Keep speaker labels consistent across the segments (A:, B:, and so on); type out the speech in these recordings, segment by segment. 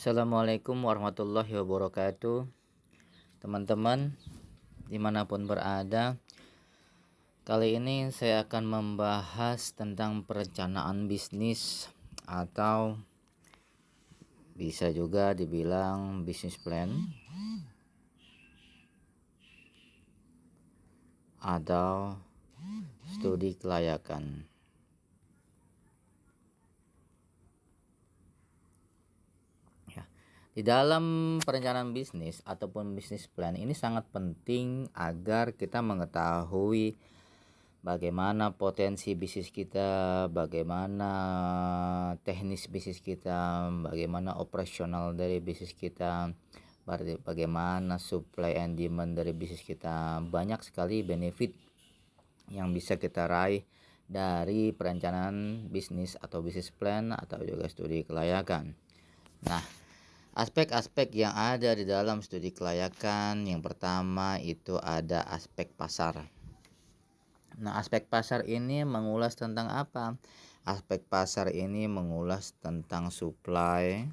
A: Assalamualaikum warahmatullahi wabarakatuh. Teman-teman dimanapun berada, kali ini saya akan membahas tentang perencanaan bisnis atau bisa juga dibilang bisnis plan atau studi kelayakan. Di dalam perencanaan bisnis ataupun bisnis plan ini sangat penting agar kita mengetahui bagaimana potensi bisnis kita, bagaimana teknis bisnis kita, bagaimana operasional dari bisnis kita, bagaimana supply and demand dari bisnis kita. Banyak sekali benefit yang bisa kita raih dari perencanaan bisnis atau bisnis plan atau juga studi kelayakan. Nah, aspek-aspek yang ada di dalam studi kelayakan, yang pertama itu ada aspek pasar. Nah, aspek pasar ini mengulas tentang apa? Aspek pasar ini mengulas tentang supply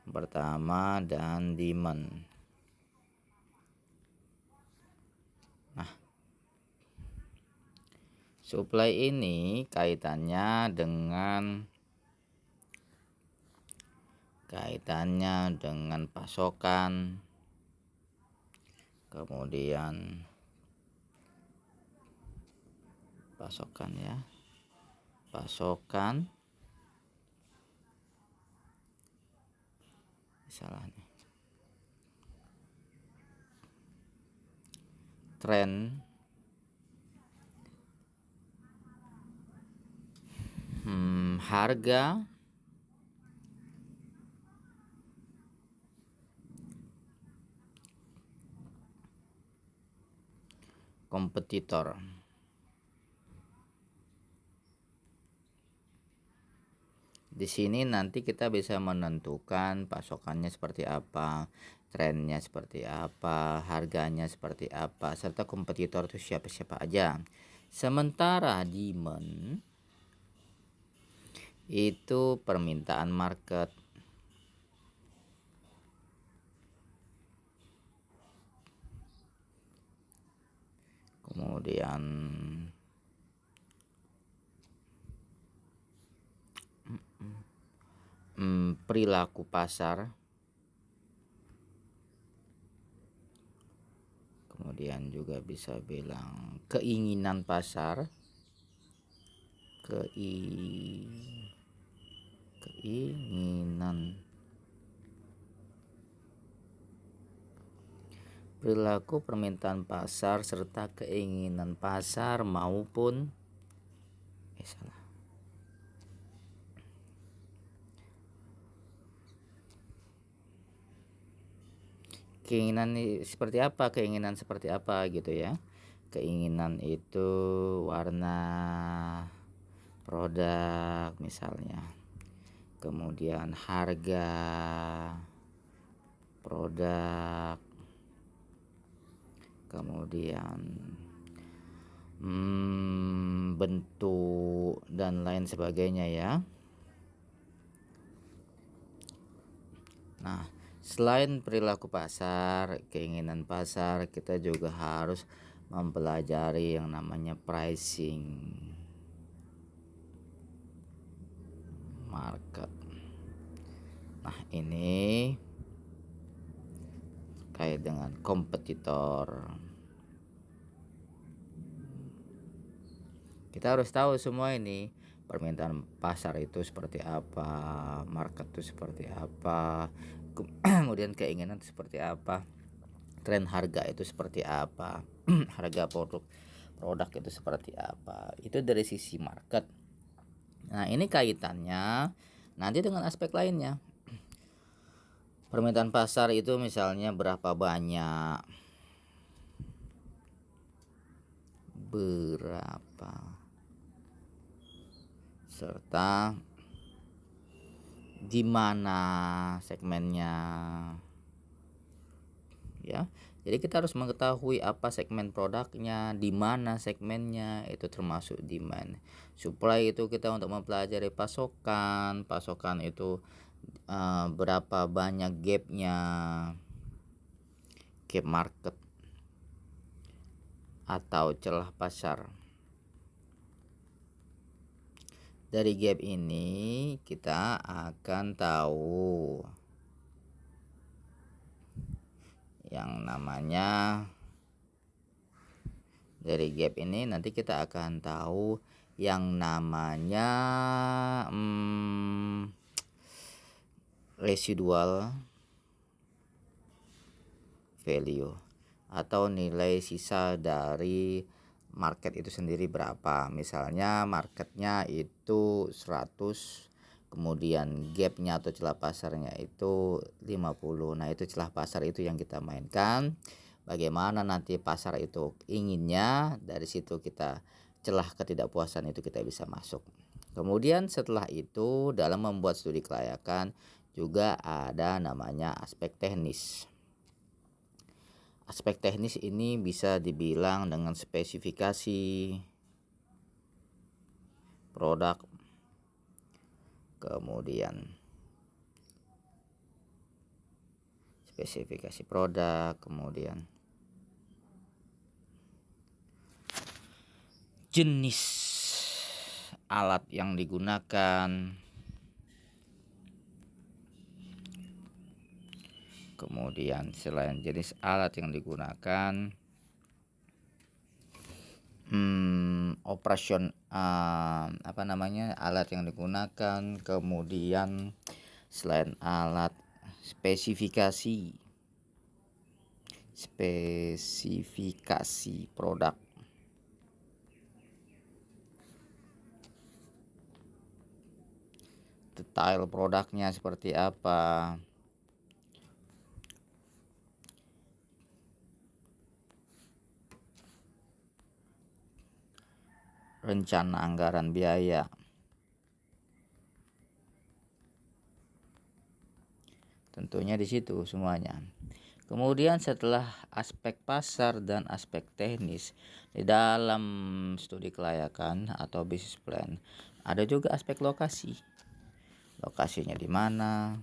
A: pertama dan demand. Nah, supply ini kaitannya dengan pasokan, kemudian pasokan salah nih, tren harga, kompetitor. Di sini nanti kita bisa menentukan pasokannya seperti apa, trennya seperti apa, harganya seperti apa, serta kompetitor itu siapa-siapa aja. Sementara demand itu permintaan market. Kemudian perilaku pasar. Kemudian juga bisa bilang keinginan pasar. Perilaku permintaan pasar serta keinginan pasar maupun keinginan seperti apa gitu ya. Keinginan itu warna produk misalnya, kemudian harga produk, kemudian bentuk dan lain sebagainya ya. Nah, selain perilaku pasar, keinginan pasar, kita juga harus mempelajari yang namanya pricing market. Nah, ini kait dengan kompetitor. Kita harus tahu semua ini, permintaan pasar itu seperti apa, market itu seperti apa, kemudian keinginan itu seperti apa, tren harga itu seperti apa, harga produk itu seperti apa. Itu dari sisi market. Nah, ini kaitannya nanti dengan aspek lainnya. Permintaan pasar itu misalnya berapa banyak, serta di mana segmennya ya. Jadi kita harus mengetahui apa segmen produknya, di mana segmennya, itu termasuk demand. Supply itu kita untuk mempelajari pasokan, pasokan itu berapa banyak gapnya, gap market atau celah pasar. Dari gap ini kita akan tahu yang namanya, dari gap ini nanti kita akan tahu yang namanya residual value atau nilai sisa dari market itu sendiri berapa. Misalnya marketnya itu 100, kemudian gapnya atau celah pasarnya itu 50. Nah itu celah pasar itu yang kita mainkan, bagaimana nanti pasar itu inginnya, dari situ kita celah ketidakpuasan itu kita bisa masuk. Kemudian setelah itu dalam membuat studi kelayakan juga ada namanya aspek teknis. Aspek teknis ini bisa dibilang dengan spesifikasi produk, kemudian spesifikasi produk, kemudian jenis alat yang digunakan, kemudian selain jenis alat yang digunakan, alat yang digunakan, kemudian selain alat, spesifikasi produk, detail produknya seperti apa, rencana anggaran biaya, tentunya di situ semuanya. Kemudian setelah aspek pasar dan aspek teknis di dalam studi kelayakan atau business plan, ada juga aspek lokasi. Lokasinya di mana,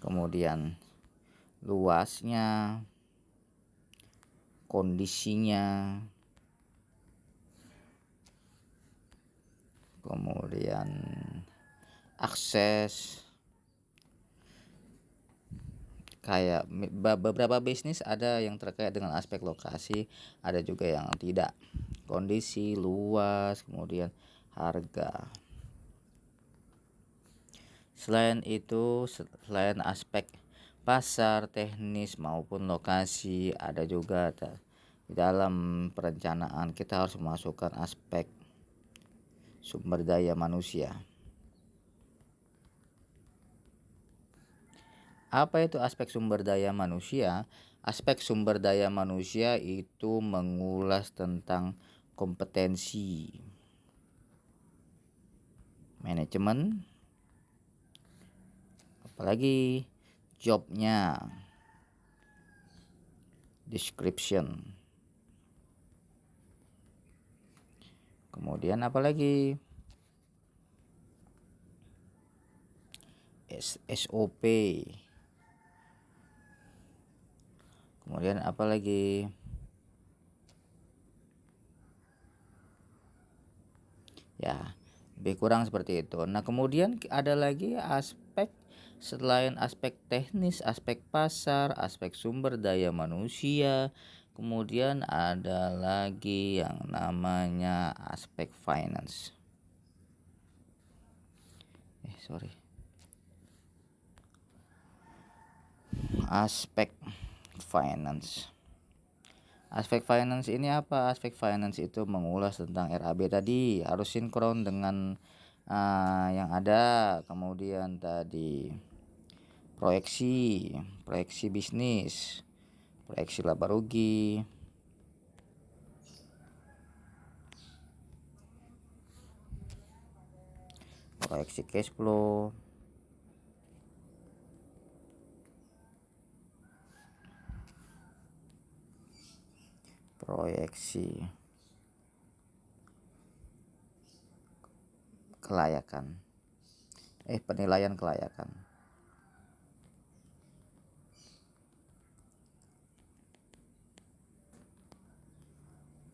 A: kemudian luasnya, kondisinya, kemudian akses. Kayak beberapa bisnis ada yang terkait dengan aspek lokasi, ada juga yang tidak. Kondisi, luas, kemudian harga. Selain itu, selain aspek pasar, teknis maupun lokasi, ada juga di dalam perencanaan kita harus memasukkan aspek sumber daya manusia. Apa itu aspek sumber daya manusia? Aspek sumber daya manusia itu mengulas tentang kompetensi, manajemen, apalagi jobnya, description, kemudian apalagi SOP, kemudian apalagi ya, lebih kurang seperti itu. Nah kemudian ada lagi aspek, selain aspek teknis, aspek pasar, aspek sumber daya manusia, kemudian ada lagi yang namanya aspek finance. Aspek finance. Aspek finance ini apa? Aspek finance itu mengulas tentang RAB tadi, harus sinkron dengan yang ada. Kemudian tadi proyeksi bisnis, proyeksi laba rugi, proyeksi cash flow, proyeksi kelayakan penilaian kelayakan.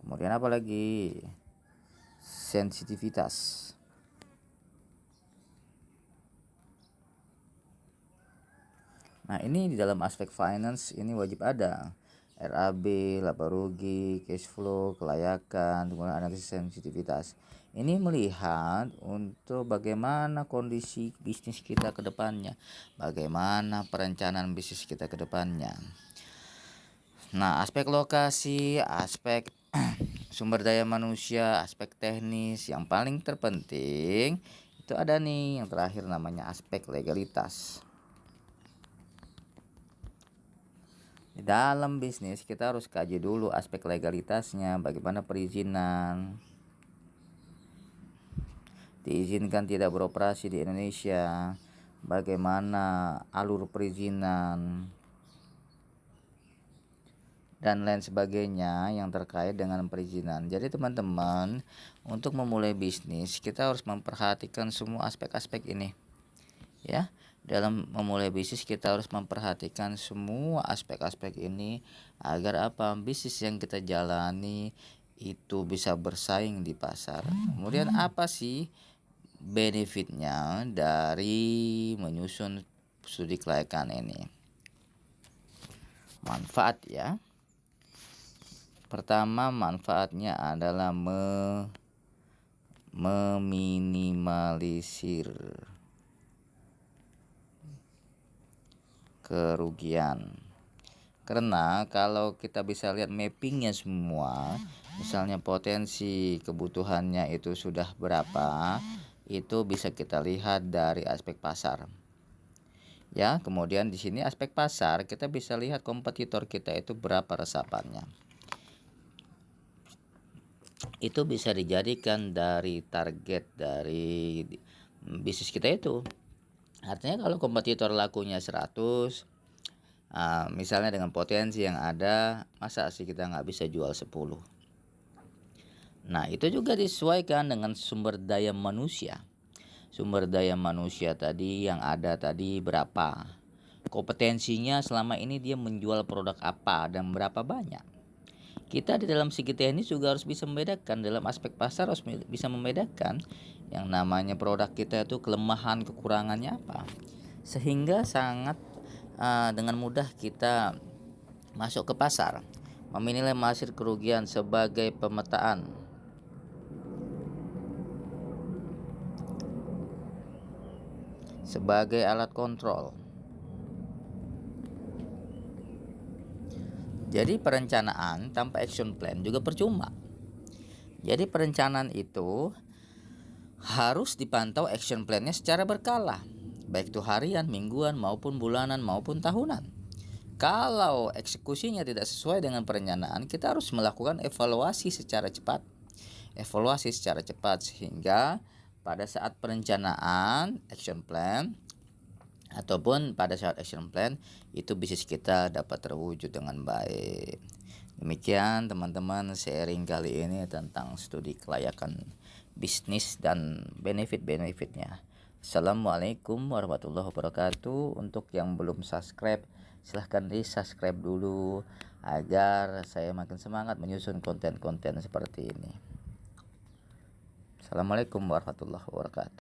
A: Kemudian apa lagi? Sensitivitas. Nah, ini di dalam aspek finance ini wajib ada RAB, laba rugi, cash flow, kelayakan, kemudian analisis sensitivitas. Ini melihat untuk bagaimana kondisi bisnis kita ke depannya, bagaimana perencanaan bisnis kita ke depannya. Nah, aspek lokasi, aspek sumber daya manusia, aspek teknis, yang paling terpenting itu ada nih yang terakhir namanya aspek legalitas. Di dalam bisnis kita harus kaji dulu aspek legalitasnya, bagaimana perizinan, diizinkan tidak beroperasi di Indonesia, bagaimana alur perizinan, dan lain sebagainya yang terkait dengan perizinan. Jadi teman-teman, untuk memulai bisnis kita harus memperhatikan semua aspek-aspek ini. Ya, dalam memulai bisnis kita harus memperhatikan semua aspek-aspek ini agar apa? Bisnis yang kita jalani itu bisa bersaing di pasar. Kemudian apa sih benefitnya dari menyusun studi kelayakan ini? Manfaat ya. Pertama, manfaatnya adalah meminimalisir kerugian. Karena kalau kita bisa lihat mappingnya semua, misalnya potensi kebutuhannya itu sudah berapa, itu bisa kita lihat dari aspek pasar. Ya, kemudian di sini aspek pasar kita bisa lihat kompetitor kita itu berapa resapannya. Itu bisa dijadikan dari target dari bisnis kita itu. Artinya kalau kompetitor lakunya 100, misalnya dengan potensi yang ada, masa sih kita nggak bisa jual 10? Nah, itu juga disesuaikan dengan sumber daya manusia. Sumber daya manusia tadi yang ada tadi berapa? Kompetensinya selama ini dia menjual produk apa dan berapa banyak? Kita di dalam segi teknis juga harus bisa membedakan, dalam aspek pasar harus bisa membedakan yang namanya produk kita itu kelemahan kekurangannya apa, sehingga sangat dengan mudah kita masuk ke pasar, meminimalisir kerugian sebagai pemetaan. Sebagai alat kontrol. Jadi perencanaan tanpa action plan juga percuma. Jadi perencanaan itu harus dipantau action plan-nya secara berkala, baik itu harian, mingguan, maupun bulanan, maupun tahunan. Kalau eksekusinya tidak sesuai dengan perencanaan, kita harus melakukan evaluasi secara cepat. Sehingga pada saat perencanaan action plan ataupun pada saat action plan itu bisnis kita dapat terwujud dengan baik. Demikian teman-teman sharing kali ini tentang studi kelayakan bisnis dan benefit-benefitnya. Assalamualaikum warahmatullahi wabarakatuh. Untuk yang belum subscribe, silahkan di subscribe dulu agar saya makin semangat menyusun konten-konten seperti ini. Assalamualaikum warahmatullahi wabarakatuh.